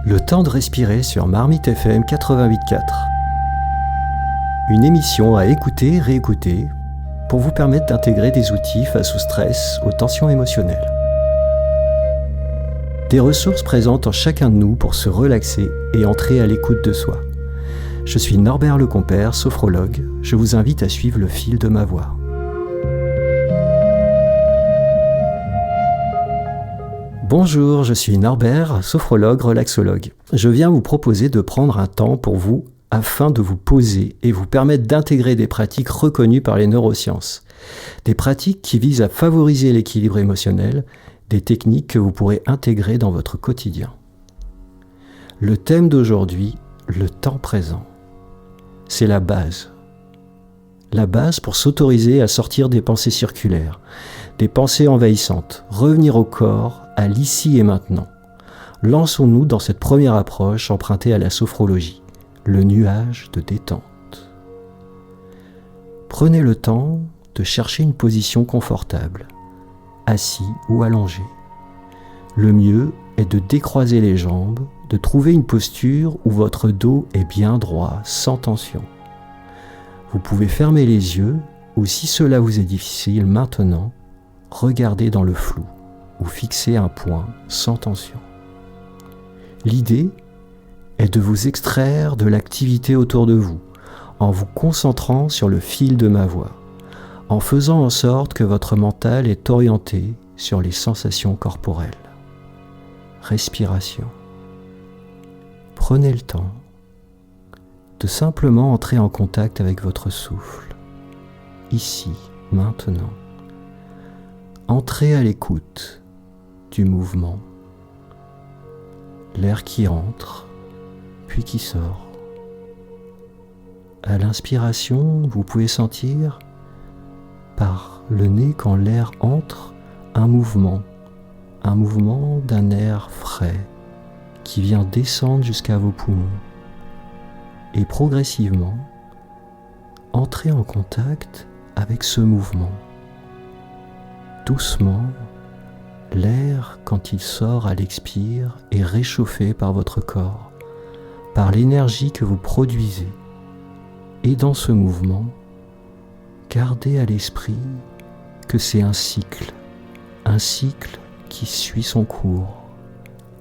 Le temps de respirer sur Marmite FM 88.4. Une émission à écouter, réécouter, pour vous permettre d'intégrer des outils face au stress, aux tensions émotionnelles. Des ressources présentes en chacun de nous pour se relaxer et entrer à l'écoute de soi. Je suis Norbert Lecompère, sophrologue. Je vous invite à suivre le fil de ma voix. Bonjour, je suis Norbert, sophrologue, relaxologue. Je viens vous proposer de prendre un temps pour vous afin de vous poser et vous permettre d'intégrer des pratiques reconnues par les neurosciences. Des pratiques qui visent à favoriser l'équilibre émotionnel, des techniques que vous pourrez intégrer dans votre quotidien. Le thème d'aujourd'hui, le temps présent. C'est la base. La base pour s'autoriser à sortir des pensées circulaires, des pensées envahissantes, revenir au corps, à l'ici et maintenant. Lançons-nous dans cette première approche empruntée à la sophrologie, le nuage de détente. Prenez le temps de chercher une position confortable, assis ou allongé. Le mieux est de décroiser les jambes, de trouver une posture où votre dos est bien droit, sans tension. Vous pouvez fermer les yeux ou, si cela vous est difficile maintenant, regardez dans le flou ou fixer un point sans tension. L'idée est de vous extraire de l'activité autour de vous en vous concentrant sur le fil de ma voix, en faisant en sorte que votre mental est orienté sur les sensations corporelles. Respiration. Prenez le temps de simplement entrer en contact avec votre souffle, ici, maintenant. Entrez à l'écoute du mouvement, l'air qui entre, puis qui sort. À l'inspiration, vous pouvez sentir par le nez quand l'air entre un mouvement d'un air frais qui vient descendre jusqu'à vos poumons. Et progressivement, entrez en contact avec ce mouvement. Doucement, l'air, quand il sort à l'expire, est réchauffé par votre corps, par l'énergie que vous produisez. Et dans ce mouvement, gardez à l'esprit que c'est un cycle qui suit son cours,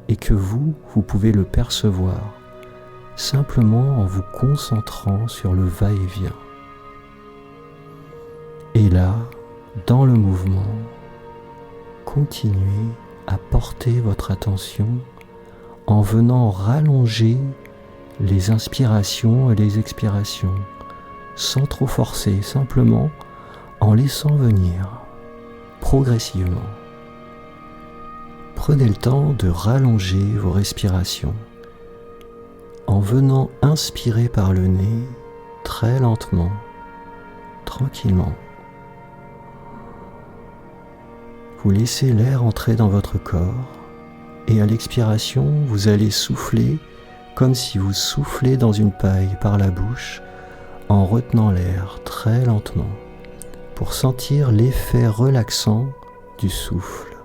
et que vous pouvez le percevoir simplement en vous concentrant sur le va-et-vient. Et là, dans le mouvement, continuez à porter votre attention en venant rallonger les inspirations et les expirations, sans trop forcer, simplement en laissant venir progressivement. Prenez le temps de rallonger vos respirations en venant inspirer par le nez très lentement, tranquillement. Vous laissez l'air entrer dans votre corps et à l'expiration, vous allez souffler comme si vous soufflez dans une paille par la bouche en retenant l'air très lentement pour sentir l'effet relaxant du souffle.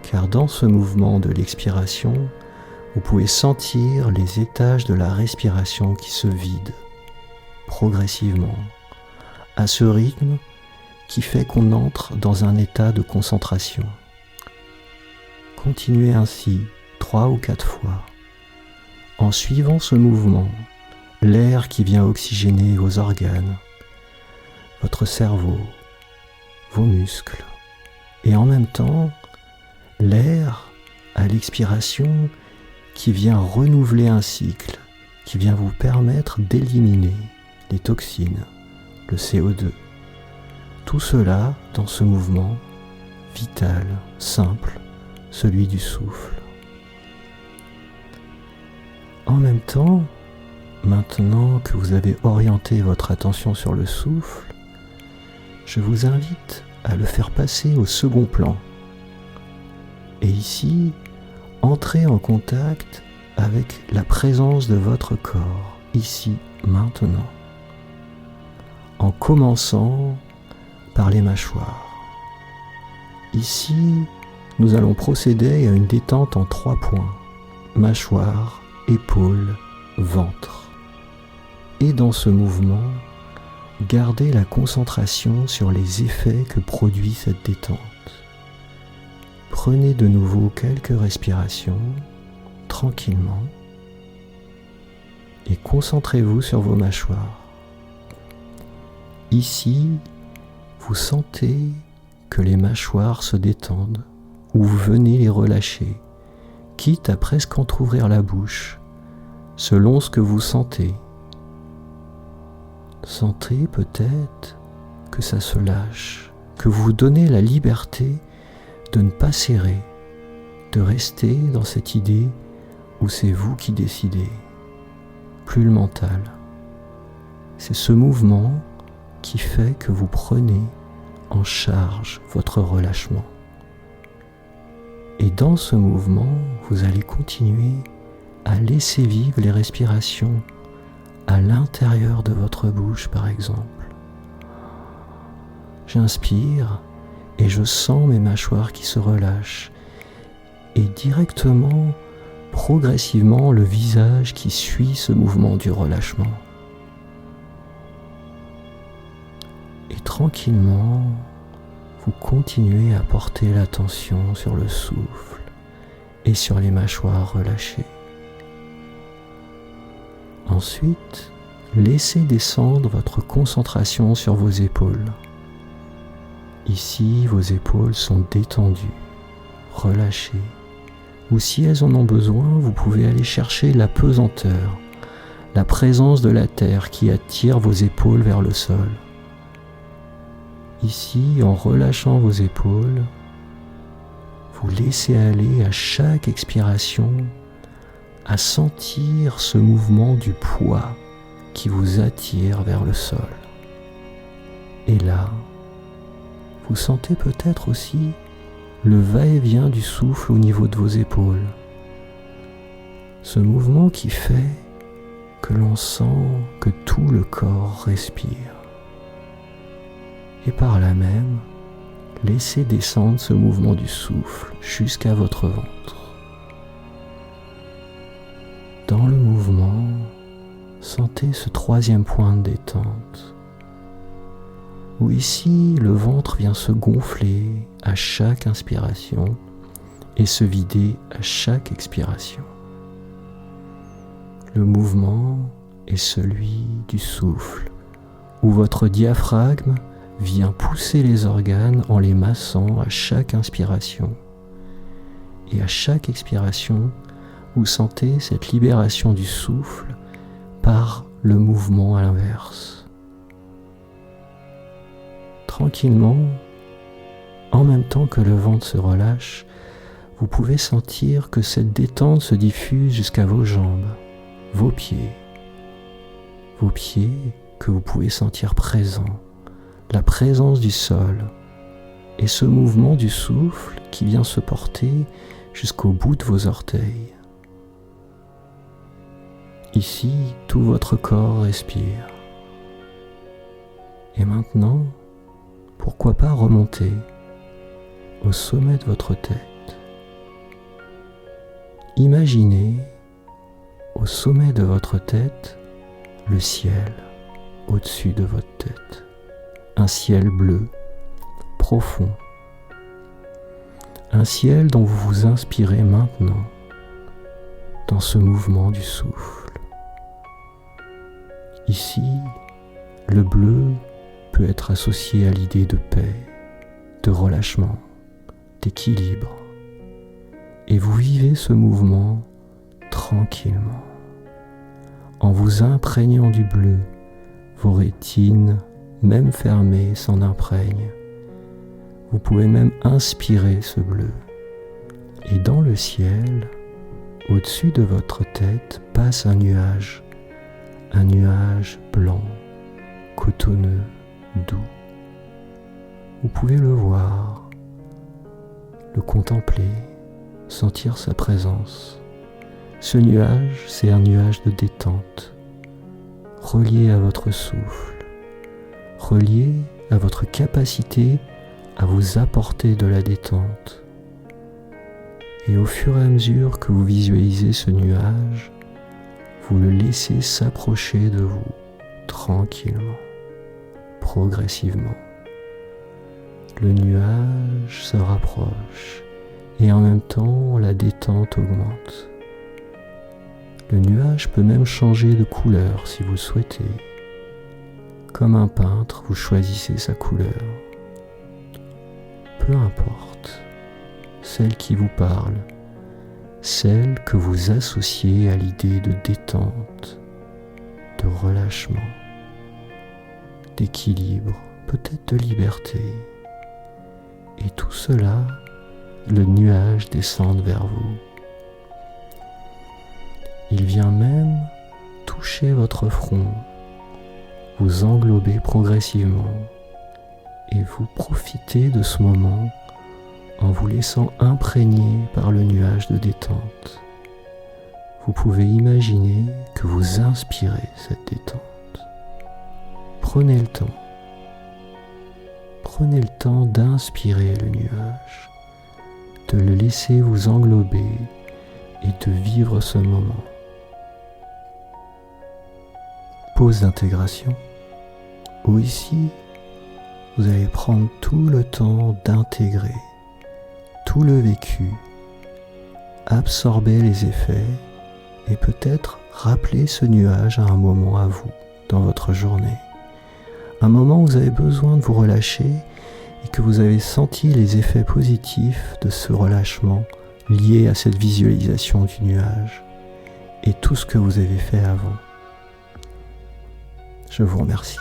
Car dans ce mouvement de l'expiration, vous pouvez sentir les étages de la respiration qui se vident progressivement à ce rythme qui fait qu'on entre dans un état de concentration. Continuez ainsi 3 ou 4 fois, en suivant ce mouvement, l'air qui vient oxygéner vos organes, votre cerveau, vos muscles, et en même temps, l'air à l'expiration qui vient renouveler un cycle, qui vient vous permettre d'éliminer les toxines, le CO2. Tout cela dans ce mouvement vital, simple, celui du souffle. En même temps, maintenant que vous avez orienté votre attention sur le souffle, je vous invite à le faire passer au second plan. Et ici, entrez en contact avec la présence de votre corps, ici, maintenant, en commençant par les mâchoires. Ici, nous allons procéder à une détente en 3 points. mâchoire, épaules, ventre. Et dans ce mouvement, gardez la concentration sur les effets que produit cette détente. Prenez de nouveau quelques respirations, tranquillement, et concentrez-vous sur vos mâchoires. Ici, vous sentez que les mâchoires se détendent ou vous venez les relâcher, quitte à presque entrouvrir la bouche, selon ce que vous sentez. Sentez peut-être que ça se lâche, que vous vous donnez la liberté de ne pas serrer, de rester dans cette idée où c'est vous qui décidez, plus le mental. C'est ce mouvement qui fait que vous prenez en charge votre relâchement. Et dans ce mouvement, vous allez continuer à laisser vivre les respirations à l'intérieur de votre bouche, par exemple. J'inspire et je sens mes mâchoires qui se relâchent et directement, progressivement, le visage qui suit ce mouvement du relâchement. Et tranquillement, vous continuez à porter l'attention sur le souffle et sur les mâchoires relâchées. Ensuite, laissez descendre votre concentration sur vos épaules. Ici, vos épaules sont détendues, relâchées. Ou si elles en ont besoin, vous pouvez aller chercher la pesanteur, la présence de la terre qui attire vos épaules vers le sol. Ici, en relâchant vos épaules, vous laissez aller à chaque expiration à sentir ce mouvement du poids qui vous attire vers le sol. Et là, vous sentez peut-être aussi le va-et-vient du souffle au niveau de vos épaules. Ce mouvement qui fait que l'on sent que tout le corps respire. Et par là même, laissez descendre ce mouvement du souffle jusqu'à votre ventre. Dans le mouvement, sentez ce troisième point de détente, où ici le ventre vient se gonfler à chaque inspiration et se vider à chaque expiration. Le mouvement est celui du souffle, où votre diaphragme vient pousser les organes en les massant à chaque inspiration. Et à chaque expiration, vous sentez cette libération du souffle par le mouvement à l'inverse. Tranquillement, en même temps que le ventre se relâche, vous pouvez sentir que cette détente se diffuse jusqu'à vos jambes, vos pieds que vous pouvez sentir présents, la présence du sol et ce mouvement du souffle qui vient se porter jusqu'au bout de vos orteils. Ici, tout votre corps respire. Et maintenant, pourquoi pas remonter au sommet de votre tête. Imaginez au sommet de votre tête le ciel au-dessus de votre tête. Un ciel bleu, profond. Un ciel dont vous vous inspirez maintenant dans ce mouvement du souffle. Ici, le bleu peut être associé à l'idée de paix, de relâchement, d'équilibre. Et vous vivez ce mouvement tranquillement. En vous imprégnant du bleu, vos rétines, même fermées, s'en imprègnent. Vous pouvez même inspirer ce bleu. Et dans le ciel, au-dessus de votre tête, passe un nuage blanc, cotonneux, doux. Vous pouvez le voir, le contempler, sentir sa présence. Ce nuage, c'est un nuage de détente, relié à votre souffle, relié à votre capacité à vous apporter de la détente. Et au fur et à mesure que vous visualisez ce nuage, vous le laissez s'approcher de vous tranquillement, progressivement. Le nuage se rapproche et en même temps la détente augmente. Le nuage peut même changer de couleur si vous le souhaitez. Comme un peintre, vous choisissez sa couleur. Peu importe, celle qui vous parle, celle que vous associez à l'idée de détente, de relâchement, d'équilibre, peut-être de liberté. Et tout cela, le nuage descend vers vous. Il vient même toucher votre front, vous englober progressivement et vous profitez de ce moment en vous laissant imprégner par le nuage de détente. Vous pouvez imaginer que vous inspirez cette détente. Prenez le temps. Prenez le temps d'inspirer le nuage, de le laisser vous englober et de vivre ce moment. Pause d'intégration, où ici, vous allez prendre tout le temps d'intégrer tout le vécu, absorber les effets et peut-être rappeler ce nuage à un moment à vous dans votre journée. Un moment où vous avez besoin de vous relâcher et que vous avez senti les effets positifs de ce relâchement lié à cette visualisation du nuage et tout ce que vous avez fait avant. Je vous remercie.